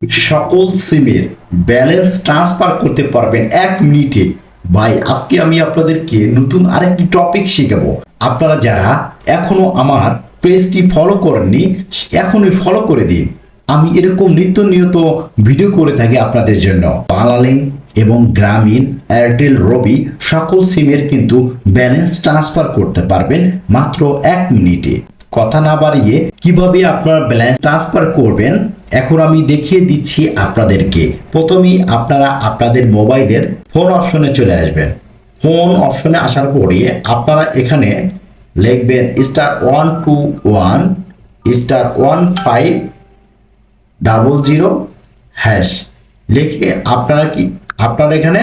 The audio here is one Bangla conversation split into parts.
সকল সিমের ব্যালেন্স ট্রান্সফার করতে পারবেন 1 মিনিটে। ভাই আজকে আমি আপনাদেরকে নতুন আরেকটি টপিক শেখাবো। আপনারা যারা এখনো আমার পেজটি ফলো করেননি এখনই ফলো করে দিন। আমি এরকম নিত্য নিয়ত ভিডিও করে থাকি আপনাদের জন্য। বাংলালিংক এবং গ্রামীণ, এয়ারটেল, রবি সকল সিমের কিন্তু ব্যালেন্স ট্রান্সফার করতে পারবেন মাত্র 1 মিনিটে। কথা না বাড়িয়ে কিভাবে আপনারা ব্যালেন্স ট্রান্সফার করবেন এখন আমি দেখিয়ে দিচ্ছি আপনাদেরকে। প্রথমেই আপনারা আপনাদের মোবাইলের ফোন অপশনে চলে আসবেন। ফোন অপশনে আসার পরে আপনারা এখানে লিখবেন *121*1500# লিখে আপনারা এখানে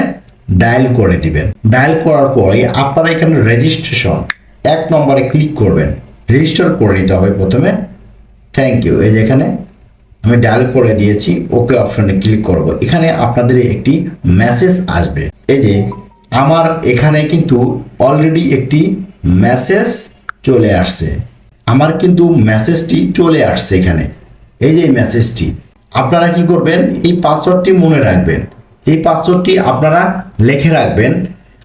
ডায়াল করে দিবেন। ডায়াল করার পরে আপনারা এখানে রেজিস্ট্রেশন 1 নম্বরে ক্লিক করবেন। রেজিস্টার করে নিতে হবে প্রথমে। Thank you. এই যে এখানে আমি ডায়াল করে দিয়েছি, ওকে অপশনে ক্লিক করব। এখানে আপনাদের একটি মেসেজ আসবে। এই যে আমার এখানে কিন্তু অলরেডি একটি মেসেজ চলে আসছে। আমার কিন্তু মেসেজটি চলে আসছে এখানে। এই যে মেসেজটি আপনারা কি করবেন, এই পাসওয়ার্ডটি মনে রাখবেন। এই পাসওয়ার্ডটি আপনারা লিখে রাখবেন।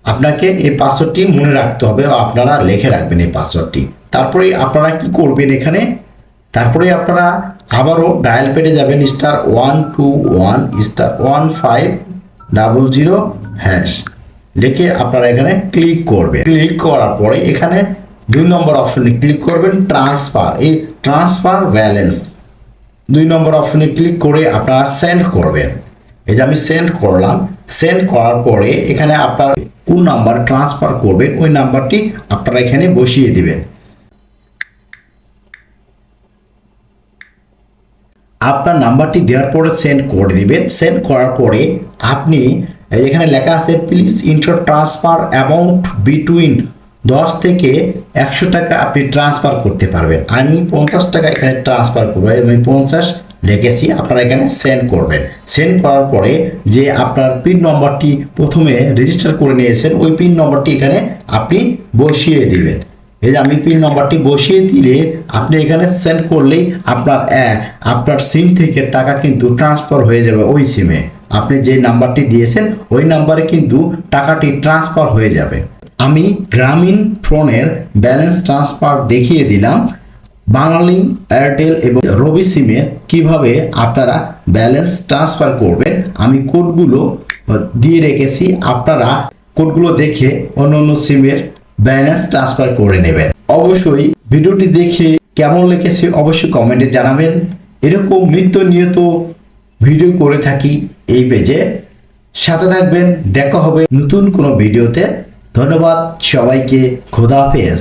আপনাকে এই পাসওয়ার্ডটি মনে রাখতে হবে, আপনারা লিখে রাখবেন এই পাসওয়ার্ডটি। তারপরে আপনারা কি করবেন এখানে, তারপরে আপনারা আবারও ডায়াল পেডে যাবেন *121*1500# লিখে আপনারা এখানে ক্লিক করবেন। ক্লিক করার পরে এখানে 2 নম্বর অপশনে ক্লিক করবেন, ট্রান্সফার। এই ট্রান্সফার ব্যালেন্স 2 নম্বর অপশনে ক্লিক করে আপনারা সেন্ড করবেন। এই যে আমি সেন্ড করলাম। সেন্ড করার পরে এখানে আপনার কোন নাম্বার ট্রান্সফার করবেন ওই নাম্বারটি আপনারা এখানে বসিয়ে দিবেন। আপনার নাম্বারটি দেওয়ার পরে সেন্ড করে দিবেন। সেন্ড করার পরে আপনি এখানে লেখা আছে please inter transfer amount between 10 থেকে 100 টাকা আপনি ট্রান্সফার করতে পারবেন। আমি 50 টাকা এখানে ট্রান্সফার করবো। আমি 50 লিখেছি। আপনারা এখানে সেন্ড করবেন। সেন্ড করার পরে যে আপনার পিন নম্বরটি প্রথমে রেজিস্টার করে নিয়েছেন ওই পিন নম্বরটি এখানে আপনি বসিয়ে দিবেন। এই যে আমি পিন নম্বরটি বসিয়ে দিলে আপনি এখানে সেন্ড করলেই আপনার সিম থেকে টাকা কিন্তু ট্রান্সফার হয়ে যাবে ওই সিমে। আপনি যে নাম্বারটি দিয়েছেন ওই নাম্বারে কিন্তু টাকাটি ট্রান্সফার হয়ে যাবে। আমি গ্রামীণ ফোনের ব্যালেন্স ট্রান্সফার দেখিয়ে দিলাম। বাংলালিংক, এয়ারটেল এবং রবি সিমে কিভাবে আপনারা ব্যালেন্স ট্রান্সফার করবেন আমি কোডগুলো দিয়ে রেখেছি। আপনারা কোডগুলো দেখে অন্য সিমের ব্যালেন্স ট্রান্সফার করে নেবেন। অবশ্যই ভিডিওটি দেখে কেমন লেগেছে অবশ্যই কমেন্টে জানাবেন। এরকম নিত্য নিয়ত ভিডিও করে থাকি এই পেজে। সাথে থাকবেন। দেখা হবে নতুন কোনো ভিডিওতে। ধন্যবাদ সবাইকে। খোদা হাফেজ।